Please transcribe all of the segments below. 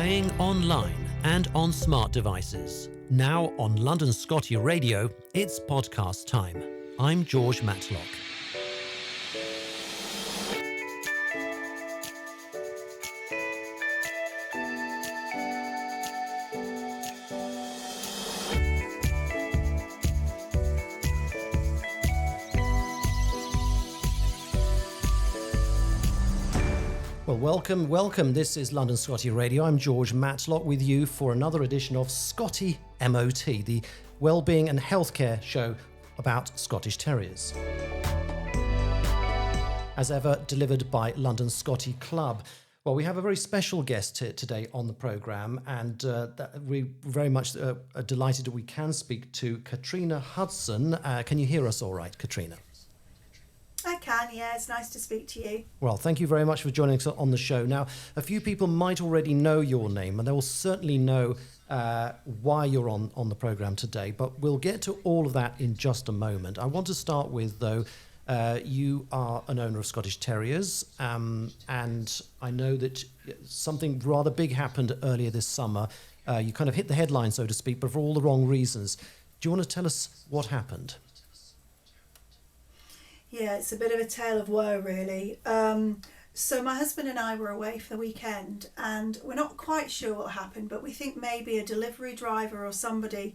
Playing online and on smart devices. Now on London Scottie Radio, it's podcast time. I'm George Matlock. Well, welcome. This is London Scottie Radio. I'm George Matlock with you for another edition of Scottie MOT, the wellbeing and healthcare show about Scottish Terriers. As ever, delivered by London Scottie Club. Well, we have a very special guest today on the programme, and we're very much delighted that we can speak to Catriona Hudson. Can you hear us all right, Catriona? I can, yeah. It's nice to speak to you. Well, thank you very much for joining us on the show. Now, a few people might already know your name, and they will certainly know why you're on the programme today, but we'll get to all of that in just a moment. I want to start with, though, you are an owner of Scottish Terriers, and I know that something rather big happened earlier this summer. You kind of hit the headline, so to speak, but for all the wrong reasons. Do you want to tell us what happened? Yeah, it's a bit of a tale of woe, really. So my husband and I were away for the weekend, and we're not quite sure what happened, but we think maybe a delivery driver or somebody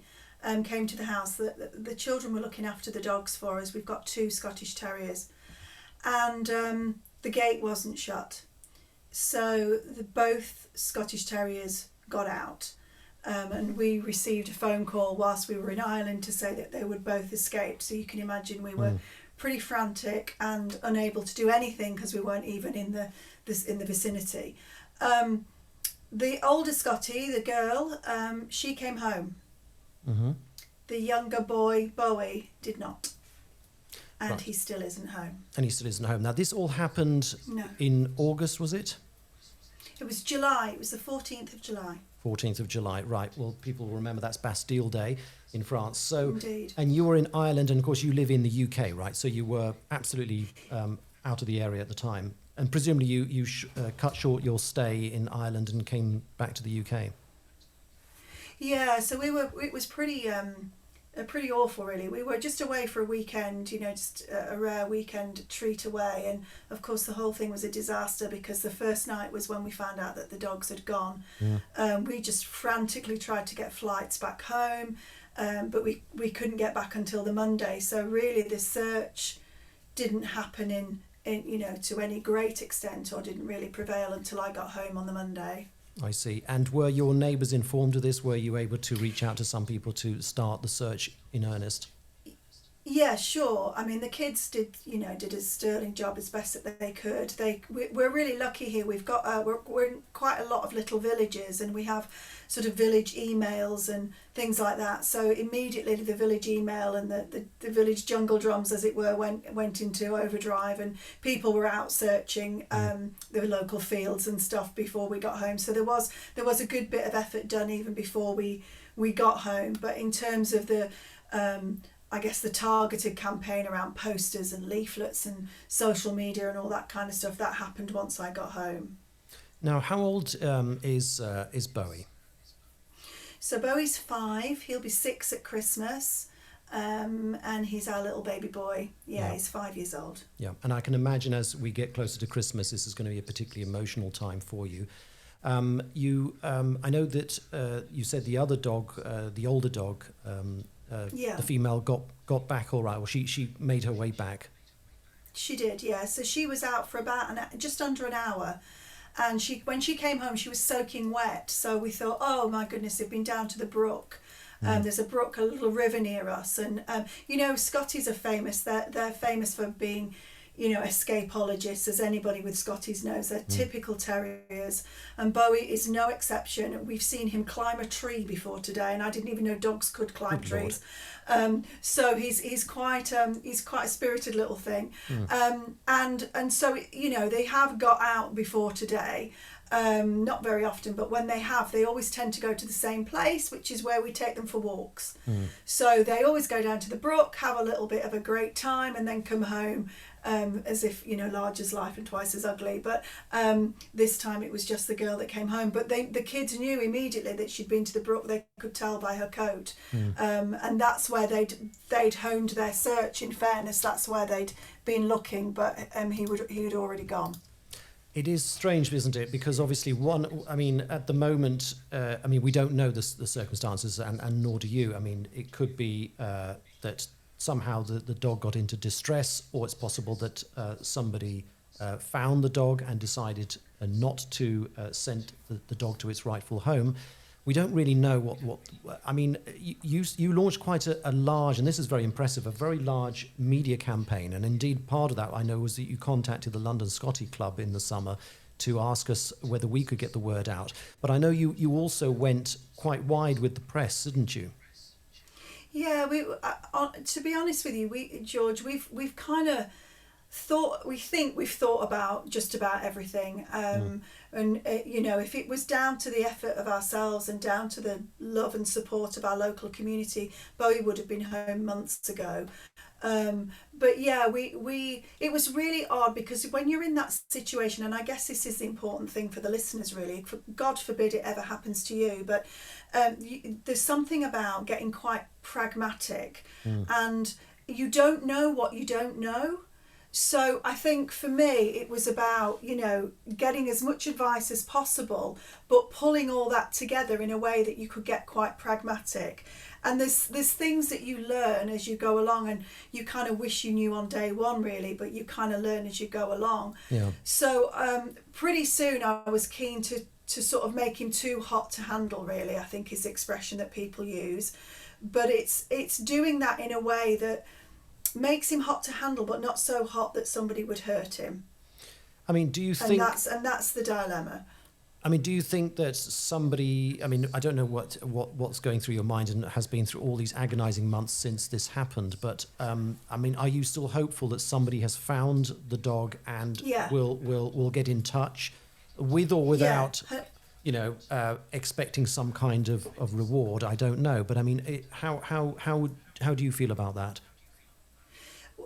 came to the house. The children were looking after the dogs for us. We've got 2 Scottish Terriers, and the gate wasn't shut. So both Scottish Terriers got out, and we received a phone call whilst we were in Ireland to say that they would both escape. So you can imagine we were pretty frantic and unable to do anything because we weren't even in the vicinity. The older Scottie, the girl, she came home. Mm-hmm. The younger boy, Bowie, did not. And right. He still isn't home. And he still isn't home. Now, this all happened in August, was it? It was July. It was the 14th of July. 14th of July, right. Well, people will remember that's Bastille Day in France. So, indeed. And you were in Ireland, and of course you live in the UK, right? So you were absolutely out of the area at the time. And presumably you cut short your stay in Ireland and came back to the UK. Yeah, so it was pretty awful, really. We were just away for a weekend, just a rare weekend treat away. And of course, the whole thing was a disaster because the first night was when we found out that the dogs had gone. Yeah. We just frantically tried to get flights back home, but we couldn't get back until the Monday. So really, the search didn't happen in to any great extent, or didn't really prevail until I got home on the Monday. I see. And were your neighbours informed of this? Were you able to reach out to some people to start the search in earnest? Yeah, sure. I mean, the kids did a sterling job as best that they could. We're really lucky here. We've got we're in quite a lot of little villages, and we have sort of village emails and things like that. So immediately the village email and the village jungle drums, as it were, went into overdrive, and people were out searching the local fields and stuff before we got home. So there was a good bit of effort done even before we got home. But in terms of the I guess the targeted campaign around posters and leaflets and social media and all that kind of stuff, that happened once I got home. Now, how old is Bowie? So Bowie's 5. He'll be 6 at Christmas, and he's our little baby boy. Yeah, he's 5 years old. Yeah, and I can imagine as we get closer to Christmas, this is going to be a particularly emotional time for you. I know that you said the other dog, the older dog. The female got back all right. Well, she made her way back. She did, yeah. So she was out for about just under an hour, and when she came home, she was soaking wet. So we thought, oh my goodness, they've been down to the brook. There's a brook, a little river near us, and Scotties are famous. They're famous for being, escapologists, as anybody with Scotties knows. They're typical terriers, and Bowie is no exception. We've seen him climb a tree before today, and I didn't even know dogs could climb trees. So he's quite a spirited little thing, and so they have got out before today. not very often, but when they have, they always tend to go to the same place, which is where we take them for walks. So they always go down to the brook, have a little bit of a great time, and then come home as if, large as life and twice as ugly. But this time it was just the girl that came home. But the kids knew immediately that she'd been to the brook. They could tell by her coat. And that's where they'd honed their search. In fairness, that's where they'd been looking, but he had already gone. It is strange, isn't it? Because obviously, at the moment, we don't know the circumstances, and nor do you. I mean, it could be that somehow the dog got into distress, or it's possible that somebody found the dog and decided not to send the dog to its rightful home. We don't really know what you launched quite a large, and this is very impressive, a very large media campaign. And indeed, part of that I know was that you contacted the London Scottie Club in the summer to ask us whether we could get the word out. But I know you also went quite wide with the press, didn't you? Yeah, to be honest with you, George, we've kind of we've thought about just about everything. And if it was down to the effort of ourselves and down to the love and support of our local community, Bowie would have been home months ago. But yeah, it was really odd, because when you're in that situation, and I guess this is the important thing for the listeners really, God forbid it ever happens to you, but there's something about getting quite pragmatic, and you don't know what you don't know. So I think for me it was about, getting as much advice as possible, but pulling all that together in a way that you could get quite pragmatic. And there's things that you learn as you go along, and you kind of wish you knew on day one really, but you kind of learn as you go along. Yeah. So pretty soon I was keen to sort of make him too hot to handle, really, I think is the expression that people use. But it's doing that in a way that makes him hot to handle, but not so hot that somebody would hurt him. I mean, do you think... And that's the dilemma. I mean, do you think that somebody... I mean, I don't know what's going through your mind and has been through all these agonising months since this happened, but, are you still hopeful that somebody has found the dog and will get in touch with or without... expecting some kind of reward? I don't know, but I mean, how do you feel about that?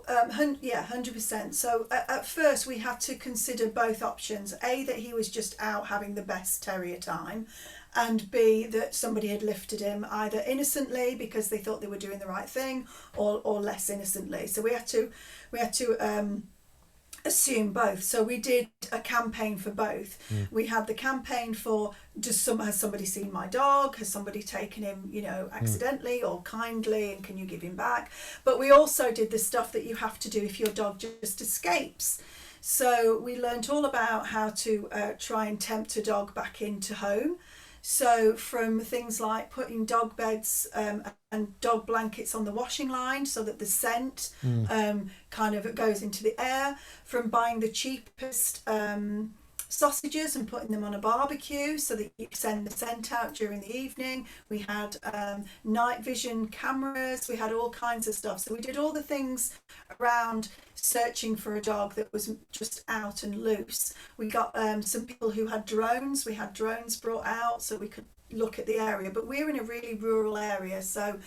100%. So at first we had to consider both options: A, that he was just out having the best terrier time, and B, that somebody had lifted him either innocently because they thought they were doing the right thing, or less innocently. So we had to assume both. So we did a campaign for both. We had the campaign for has somebody seen my dog? Has somebody taken him, accidentally or kindly, and can you give him back? But we also did the stuff that you have to do if your dog just escapes. So we learnt all about how to try and tempt a dog back into home. So from things like putting dog beds and dog blankets on the washing line so that the scent kind of goes into the air, from buying the cheapest sausages and putting them on a barbecue so that you send the scent out during the evening. We had night vision cameras, we had all kinds of stuff. So we did all the things around searching for a dog that was just out and loose. We got some people who had drones. We had drones brought out so we could look at the area, but we're in a really rural area, so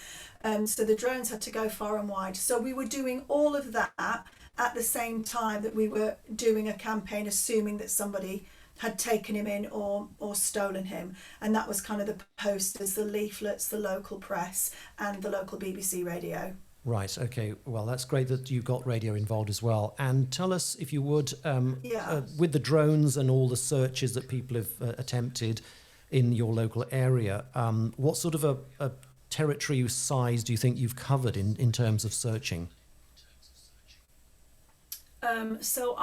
the drones had to go far and wide. So we were doing all of that at the same time that we were doing a campaign assuming that somebody had taken him in or stolen him, and that was kind of the posters, the leaflets, the local press and the local BBC radio. Right, okay. Well, that's great that you got radio involved as well. And tell us, if you would, with the drones and all the searches that people have attempted in your local area, what sort of a territory size do you think you've covered in terms of searching? So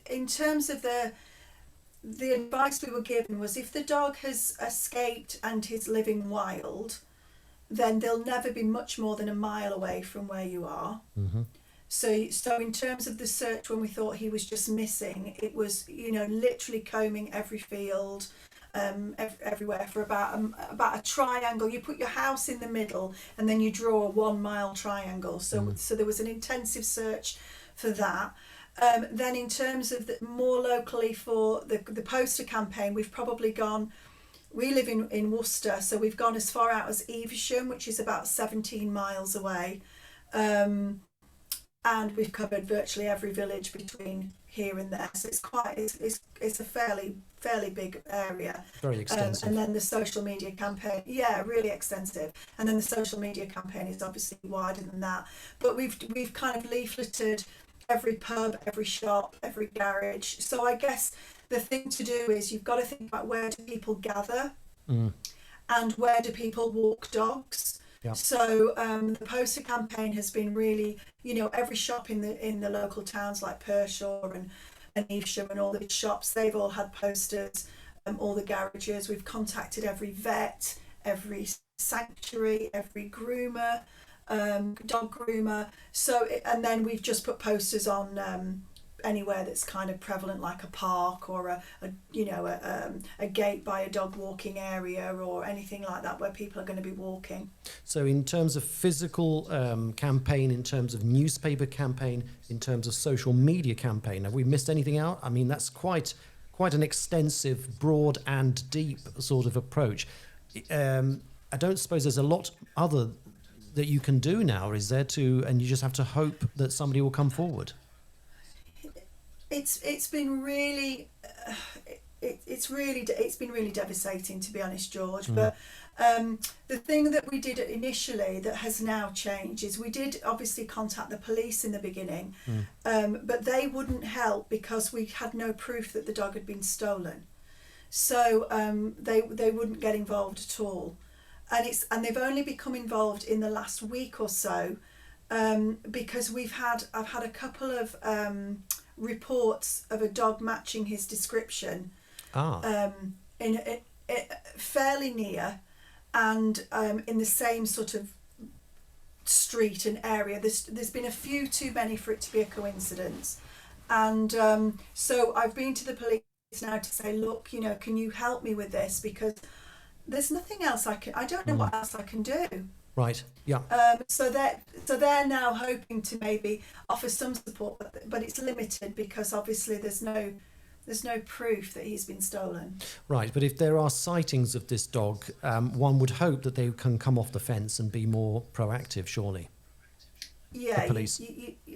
in terms of the advice we were given was, if the dog has escaped and is living wild, then they'll never be much more than a mile away from where you are. Mm-hmm. So in terms of the search, when we thought he was just missing, it was, literally combing every field, everywhere for about a triangle. You put your house in the middle and then you draw a 1 mile triangle. So there was an intensive search for that. Then in terms of more locally for the poster campaign, we've probably gone, we live in Worcester, so we've gone as far out as Evesham, which is about 17 miles away. And we've covered virtually every village between here and there. So it's a fairly big area. Very extensive. And then the social media campaign, yeah, really extensive. And then the social media campaign is obviously wider than that. But we've kind of leafleted every pub, every shop, every garage. So I guess the thing to do is you've got to think about where do people gather and where do people walk dogs. Yeah. So the poster campaign has been really, every shop in the local towns like Pershore and Evesham and all the shops, they've all had posters, all the garages. We've contacted every vet, every sanctuary, every groomer, dog groomer. So, and then we've just put posters on anywhere that's kind of prevalent, like a park or a gate by a dog walking area or anything like that where people are going to be walking. So in terms of physical campaign, in terms of newspaper campaign, in terms of social media campaign, have we missed anything out? I mean, that's quite an extensive, broad and deep sort of approach. I don't suppose there's a lot other that you can do now, is there, and you just have to hope that somebody will come forward? It's been really it's been really devastating, to be honest, George. But the thing that we did initially that has now changed is we did obviously contact the police in the beginning, but they wouldn't help because we had no proof that the dog had been stolen. So they wouldn't get involved at all, and they've only become involved in the last week or so, because I've had a couple of reports of a dog matching his description in fairly near and in the same sort of street and area. There's been a few too many for it to be a coincidence, and so I've been to the police now to say, look, can you help me with this, because there's nothing else I don't know what else I can do. Right. Yeah. So they're now hoping to maybe offer some support, but it's limited because obviously there's no proof that he's been stolen. Right. But if there are sightings of this dog, one would hope that they can come off the fence and be more proactive, surely. Yeah. The police.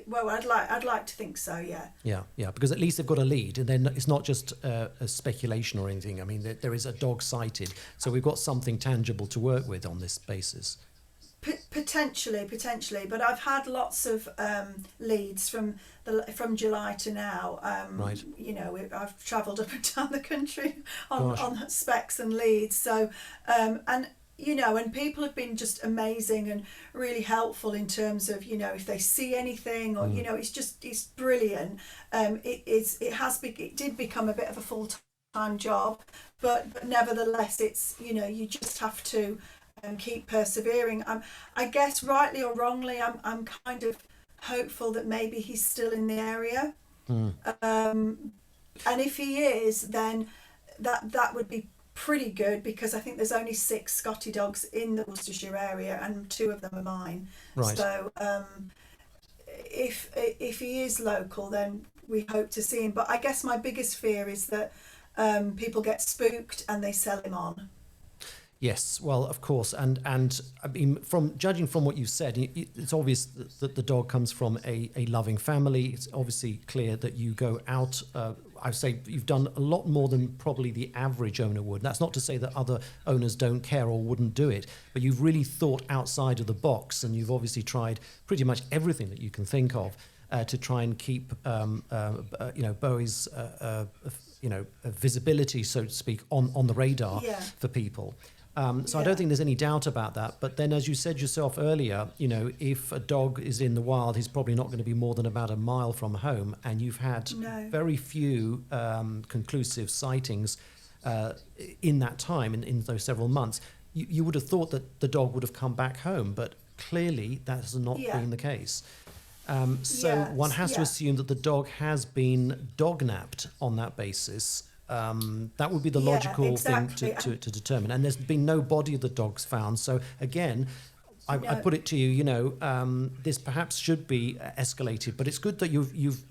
Well, I'd like to think so. Yeah. Yeah. Because at least they've got a lead, and then it's not just a speculation or anything. I mean, there is a dog sighted, so we've got something tangible to work with on this basis. Potentially, but I've had lots of leads from July to now. Right. I've travelled up and down the country on specs and leads. So, and people have been just amazing and really helpful in terms of if they see anything or it's brilliant. It did become a bit of a full-time job, but nevertheless, it's you just have to. Keep persevering. I guess rightly or wrongly, I'm kind of hopeful that maybe he's still in the area. And if he is, then that would be pretty good, because I think there's only 6 Scottie dogs in the Worcestershire area and 2 of them are mine. Right. So if he is local, then we hope to see him. But I guess my biggest fear is that people get spooked and they sell him on. Yes, well, of course, and I mean, from judging from what you've said, it's obvious that the dog comes from a loving family. It's obviously clear that you go out. I say you've done a lot more than probably the average owner would. That's not to say that other owners don't care or wouldn't do it, but you've really thought outside of the box, and you've obviously tried pretty much everything that you can think of to try and keep Bowie's visibility, so to speak, on the radar for people. So I don't think there's any doubt about that. But then, as you said yourself earlier, if a dog is in the wild, he's probably not going to be more than about a mile from home. And you've had very few conclusive sightings in that time, in those several months. You would have thought that the dog would have come back home, but clearly that has not been the case. One has to assume that the dog has been dog-napped on that basis. That would be the logical thing to determine. And there's been no body of the dogs found. So again, I put it to you, this perhaps should be escalated, but it's good that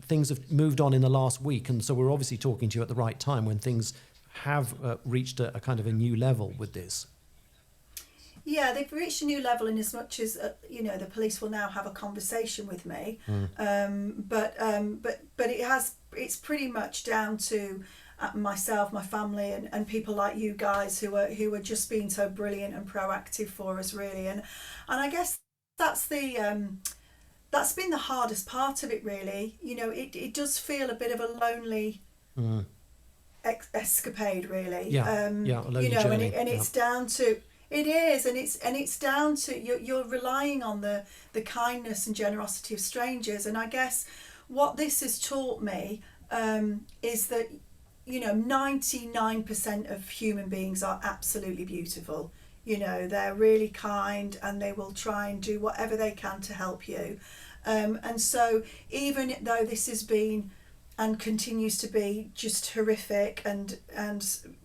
things have moved on in the last week, and so we're obviously talking to you at the right time when things have reached a kind of a new level with this. Yeah, they've reached a new level in as much as the police will now have a conversation with me. But it's pretty much down to myself, my family, and people like you guys who are just being so brilliant and proactive for us, really. And I guess that's been the hardest part of it, really. It does feel a bit of a lonely escapade, really. A lonely journey. And it's down to. It is, and it's down to you're relying on the kindness and generosity of strangers. And I guess what this has taught me is that 99% of human beings are absolutely beautiful. They're really kind, and they will try and do whatever they can to help you. And so even though this has been and continues to be just horrific, and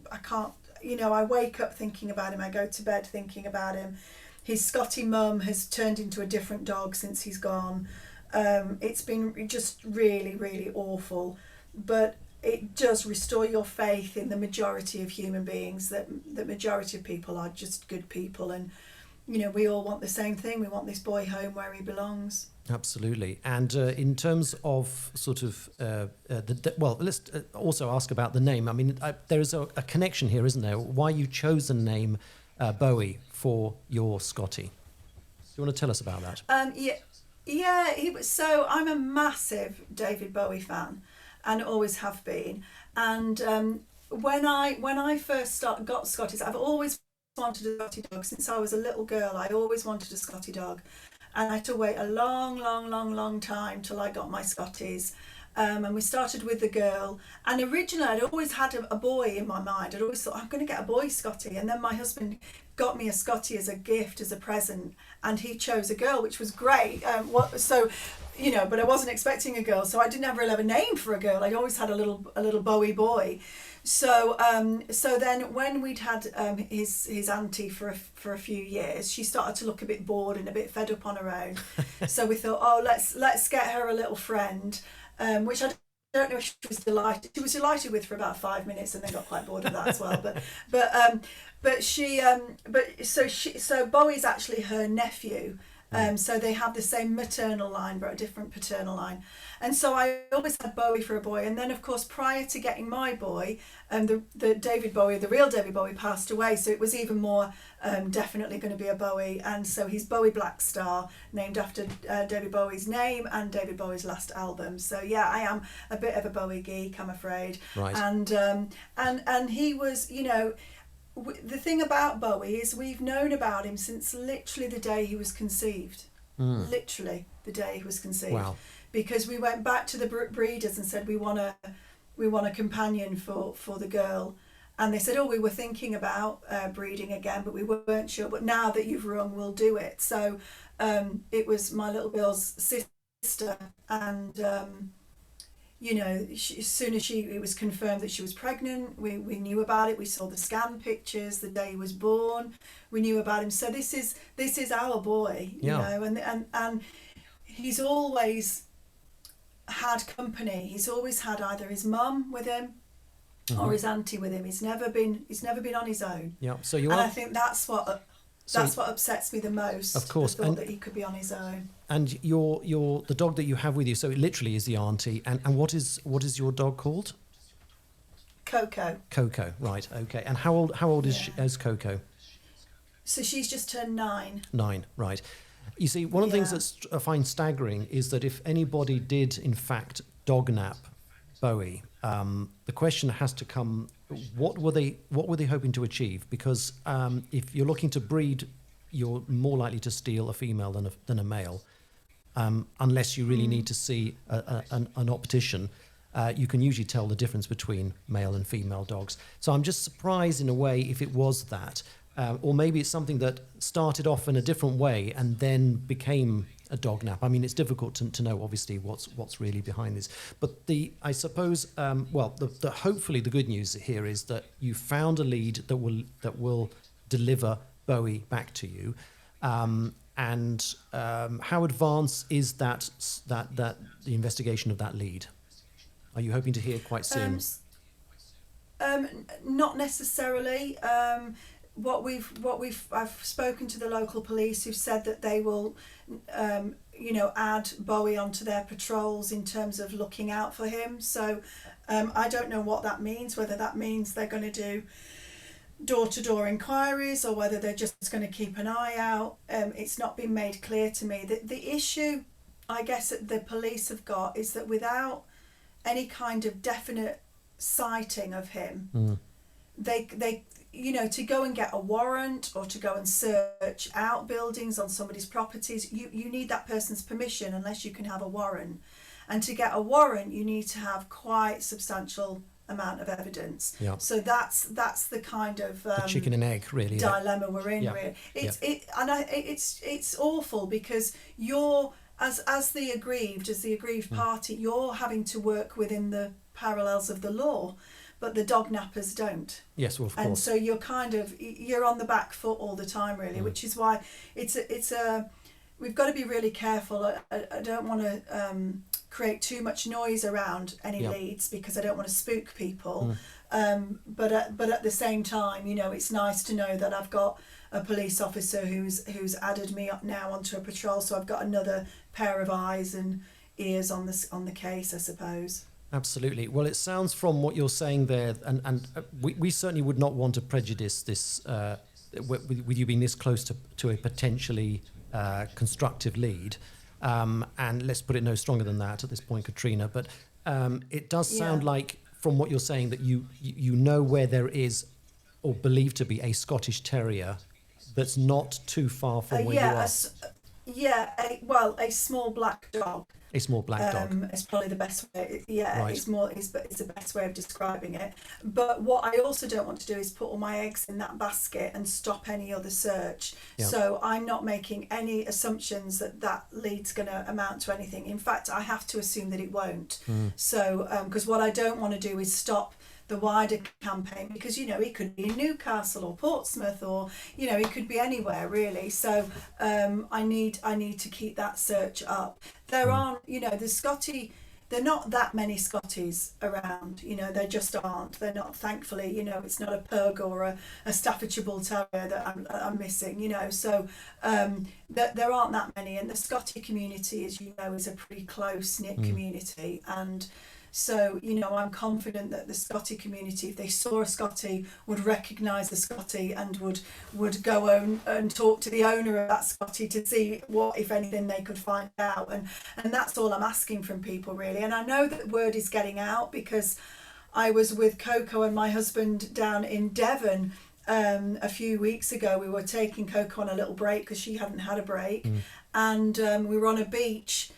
I can't. I wake up thinking about him. I go to bed thinking about him. His Scottie mum has turned into a different dog since he's gone. It's been just really, really awful. But it does restore your faith in the majority of human beings, that the majority of people are just good people. And, we all want the same thing. We want this boy home where he belongs. Absolutely. And in terms of sort of, let's also ask about the name. I mean, there is a connection here, isn't there? Why you chose the name Bowie for your Scottie. Do you want to tell us about that? He was. So I'm a massive David Bowie fan, and always have been. And when I first got Scotties, I've always wanted a Scottie dog since I was a little girl. I always wanted a Scottie dog. And I had to wait a long time till I got my Scotties. And we started with the girl. And originally I'd always had a boy in my mind. I'd always thought, I'm going to get a boy Scottie. And then my husband got me a Scottie as a gift, as a present. And he chose a girl, which was great. But I wasn't expecting a girl. So I didn't ever have a name for a girl. I always had a little Bowie boy. So then when we'd had his auntie for a few years, she started to look a bit bored and a bit fed up on her own. So we thought, let's get her a little friend, which I don't know if she was delighted. She was delighted with for about 5 minutes, and then got quite bored of that as well. So Bowie's actually her nephew. So they have the same maternal line but a different paternal line. And so I always had Bowie for a boy. And then, of course, prior to getting my boy, the David Bowie, the real David Bowie, passed away. So it was even more definitely going to be a Bowie. And so he's Bowie Black Star, named after David Bowie's name and David Bowie's last album. So, yeah, I am a bit of a Bowie geek, I'm afraid. Right. And he was, the thing about Bowie is we've known about him since literally the day he was conceived. Literally the day he was conceived. Wow. Because we went back to the breeders and said we want a companion for the girl, and they said, we were thinking about breeding again, but we weren't sure, but now that you've rung, we'll do it. So it was my little girl's sister, and as soon as it was confirmed that she was pregnant, we knew about it. We saw the scan pictures the day he was born. We knew about him. So this is our boy, and he's always had company. He's always had either his mum with him or his auntie with him. He's never been on his own. Yeah. So I think that's what upsets me the most. Of course, the thought that he could be on his own. And the dog that you have with you, so it literally is the auntie. And what is your dog called? Coco. Coco, right? Okay. And how old is Coco? So she's just turned 9. 9, right. You see, one of the things that I find staggering is that if anybody did, in fact, dog nap Bowie, the question has to come: what were they hoping to achieve? Because if you're looking to breed, you're more likely to steal a female than a male, unless you really need to see an optician. You can usually tell the difference between male and female dogs. So I'm just surprised in a way if it was that. Or maybe it's something that started off in a different way and then became a dog nap. I mean, it's difficult to know, obviously, what's really behind this. But I suppose, hopefully the good news here is that you found a lead that will deliver Bowie back to you. And how advanced is that the investigation of that lead? Are you hoping to hear quite soon? Not necessarily. I've spoken to the local police who've said that they will, add Bowie onto their patrols in terms of looking out for him. So I don't know what that means, whether that means they're going to do door-to-door inquiries or whether they're just going to keep an eye out. It's not been made clear to me. The issue, I guess, that the police have got is that without any kind of definite sighting of him, they to go and get a warrant or to go and search outbuildings on somebody's properties, you need that person's permission unless you can have a warrant. And to get a warrant, you need to have quite substantial amount of evidence. Yeah. So that's the kind of the chicken and egg, really, dilemma we're in. Yeah. Really, it's awful because you're as the aggrieved party, you're having to work within the parallels of the law, but the dog nappers don't. Yes, well, of course. And so you're on the back foot all the time, really, which is why we've got to be really careful. I don't want to create too much noise around any leads because I don't want to spook people. But at the same time, it's nice to know that I've got a police officer who's added me up now onto a patrol, so I've got another pair of eyes and ears on the case, I suppose. Absolutely. Well, it sounds from what you're saying there, and we certainly would not want to prejudice this with you being this close to a potentially constructive lead. And let's put it no stronger than that at this point, Catriona. But it does sound like, from what you're saying, that you know where there is, or believed to be, a Scottish Terrier that's not too far from where you are. A small black dog. A small black dog. It's probably the best way. Yeah, right. It's the best way of describing it. But what I also don't want to do is put all my eggs in that basket and stop any other search. Yeah. So I'm not making any assumptions that lead's going to amount to anything. In fact, I have to assume that it won't. So because what I don't want to do is stop the wider campaign, because it could be in Newcastle or Portsmouth, or it could be anywhere really. So I need to keep that search up. There aren't the Scottie, there are not that many Scotties around, there just aren't. They're not, thankfully. It's not a pug or a Staffordshire Bull Terrier that I'm missing, so there aren't that many. And the Scottie community, as you know, is a pretty close knit community, and so, I'm confident that the Scottie community, if they saw a Scottie, would recognise the Scottie and would go and talk to the owner of that Scottie to see what, if anything, they could find out. And that's all I'm asking from people, really. And I know that word is getting out, because I was with Coco and my husband down in Devon a few weeks ago. We were taking Coco on a little break because she hadn't had a break. And we were on a beach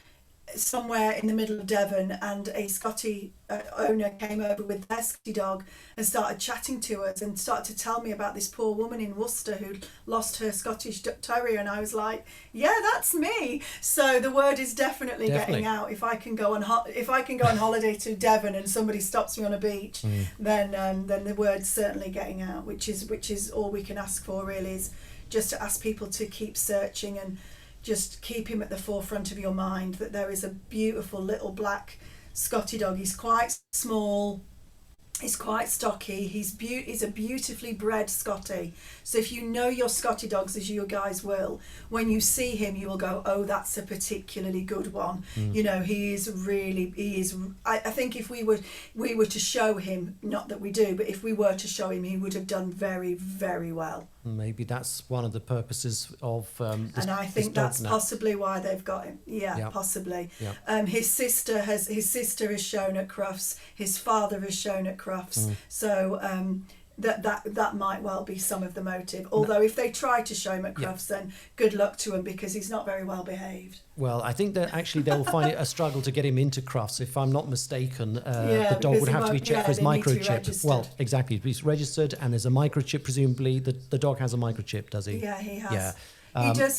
somewhere in the middle of Devon, and a Scottie owner came over with their Scottie dog and started chatting to us and started to tell me about this poor woman in Worcester who'd lost her Scottish Terrier, and I was like, yeah, that's me. So the word is definitely getting out. If I can go on holiday to Devon and somebody stops me on a beach, then the word's certainly getting out, which is all we can ask for, really, is just to ask people to keep searching and just keep him at the forefront of your mind, that there is a beautiful little black Scottie dog. He's quite small, he's quite stocky, he's a beautifully bred Scottie. So if you know your Scottie dogs, as you guys will, when you see him, you will go, oh, that's a particularly good one. He is. I think if we were to show him, not that we do, but if we were to show him, he would have done very, very well. Maybe that's one of the purposes of and I think that's possibly why they've got him. Yeah. Possibly. Yeah. His sister has shown at Crufts. His father has shown at Crufts. So that might well be some of the motive. Although if they try to show him at Crufts, then good luck to him, because he's not very well behaved. Well, I think that actually they'll find it a struggle to get him into Crufts. If I'm not mistaken, the dog would have to be checked for his microchip. Well, exactly. He's registered, and there's a microchip, presumably. The dog has a microchip, does he? Yeah, he has. Yeah.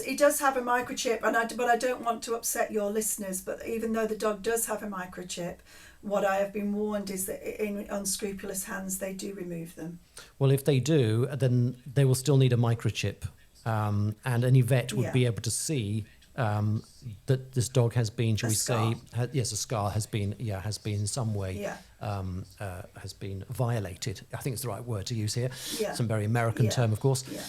He does have a microchip, but I don't want to upset your listeners, but even though the dog does have a microchip, what I have been warned is that in unscrupulous hands, they do remove them. Well, if they do, then they will still need a microchip. and any vet would Yeah. be able to see that this dog has been, shall A we scar. say, a scar has been in some way Yeah. has been violated. I think it's the right word to use here. Yeah. Some very American Yeah. term, of course. Yeah.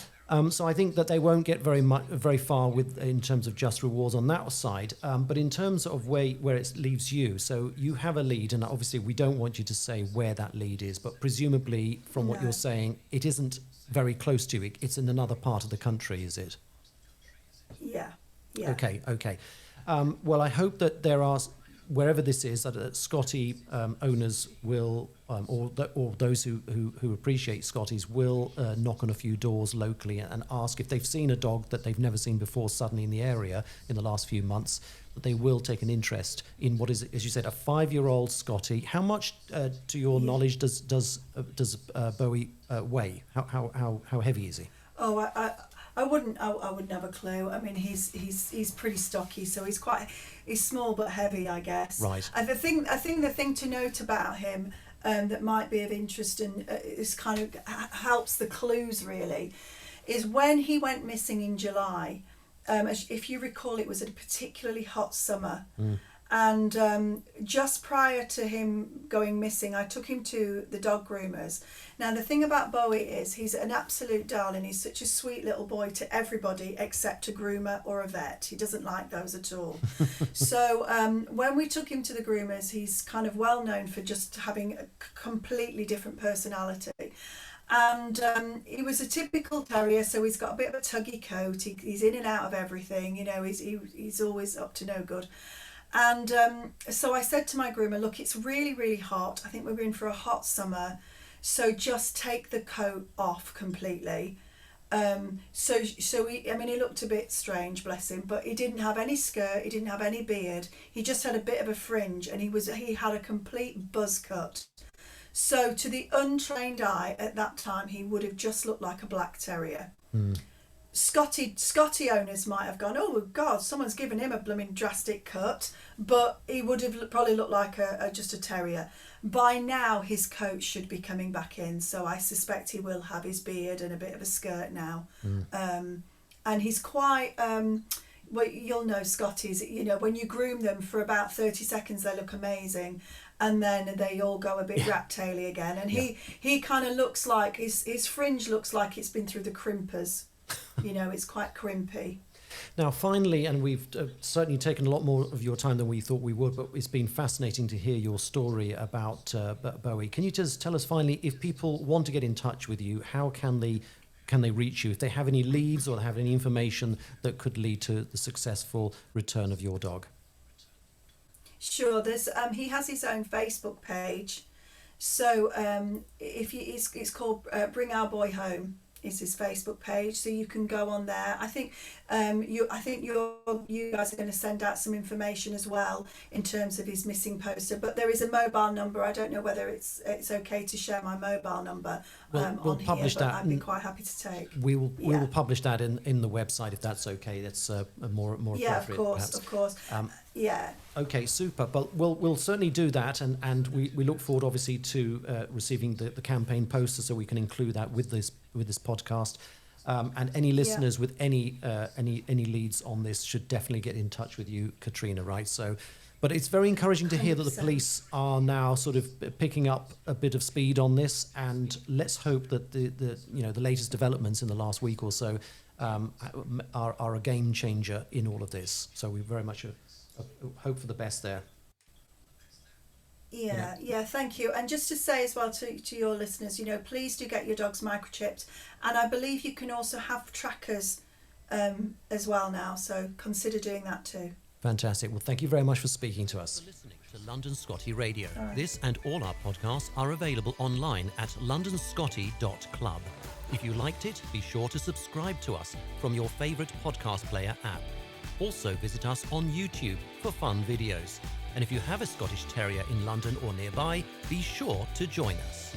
So I think that they won't get very far with in terms of just rewards on that side. But in terms of where it leaves you, so you have a lead, and obviously we don't want you to say where that lead is, but presumably from what No. you're saying, it isn't very close to you. It's in another part of the country, is it? Yeah. Yeah. Okay. Well, I hope that there are, wherever this is, that Scottie owners will, or those who appreciate Scotties will knock on a few doors locally and ask if they've seen a dog that they've never seen before suddenly in the area in the last few months, that they will take an interest in what is, as you said, a 5-year-old Scottie. How much, to your knowledge, does Bowie weigh? How heavy is he? Oh, I wouldn't have a clue. I mean, he's pretty stocky, so he's small but heavy, I guess. Right. I think the thing to note about him that might be of interest and is kind of helps the clues really, is when he went missing in July. If you recall, it was a particularly hot summer. And just prior to him going missing, I took him to the dog groomers. Now, the thing about Bowie is he's an absolute darling. He's such a sweet little boy to everybody except a groomer or a vet. He doesn't like those at all. So when we took him to the groomers, he's kind of well known for just having a completely different personality. And he was a typical terrier, so he's got a bit of a tuggy coat. He's in and out of everything. You know, he's always up to no good. And so I said to my groomer, look, it's really, really hot. I think we're in for a hot summer. So just take the coat off completely. So he looked a bit strange, bless him, but he didn't have any skirt. He didn't have any beard. He just had a bit of a fringe, and he had a complete buzz cut. So to the untrained eye at that time, he would have just looked like a black terrier. Scottie owners might have gone, oh God, someone's given him a blooming drastic cut, but he would have probably looked like just a terrier. By now, his coat should be coming back in, so I suspect he will have his beard and a bit of a skirt now. And he's quite, well, you'll know Scotties, you know, when you groom them for about 30 seconds, they look amazing. And then they all go a bit rat-taily again. And he kind of looks like, his fringe looks like it's been through the crimpers. You know, it's quite crimpy. Now, finally, and we've certainly taken a lot more of your time than we thought we would, but it's been fascinating to hear your story about Bowie. Can you just tell us finally, if people want to get in touch with you, how can they reach you? If they have any leads or have any information that could lead to the successful return of your dog? Sure, there's he has his own Facebook page. So it's called Bring Our Boy Home. Is his Facebook page, so you can go on there. I think you guys are going to send out some information as well in terms of his missing poster. But there is a mobile number. I don't know whether it's okay to share my mobile number we'll on publish here, but that. I'd be quite happy to take. We will publish that in the website if that's okay. That's more appropriate. Of course. Yeah. Okay, super. But we'll certainly do that, and we look forward, obviously, to receiving the campaign poster, so we can include that with this podcast. And any listeners with any leads on this should definitely get in touch with you, Catriona. Right. So, but it's very encouraging to hear that the 100%. police are now sort of picking up a bit of speed on this, and let's hope that the latest developments in the last week or so are a game changer in all of this. So we very much hope for the best there. Yeah, thank you. And just to say as well to your listeners, please do get your dogs microchipped. And I believe you can also have trackers as well now, so consider doing that too. Fantastic. Well, thank you very much for speaking to us. For listening to London Scottie Radio. Right. This and all our podcasts are available online at londonscottie.club. If you liked it, be sure to subscribe to us from your favourite podcast player app. Also visit us on YouTube for fun videos. And if you have a Scottish Terrier in London or nearby, be sure to join us.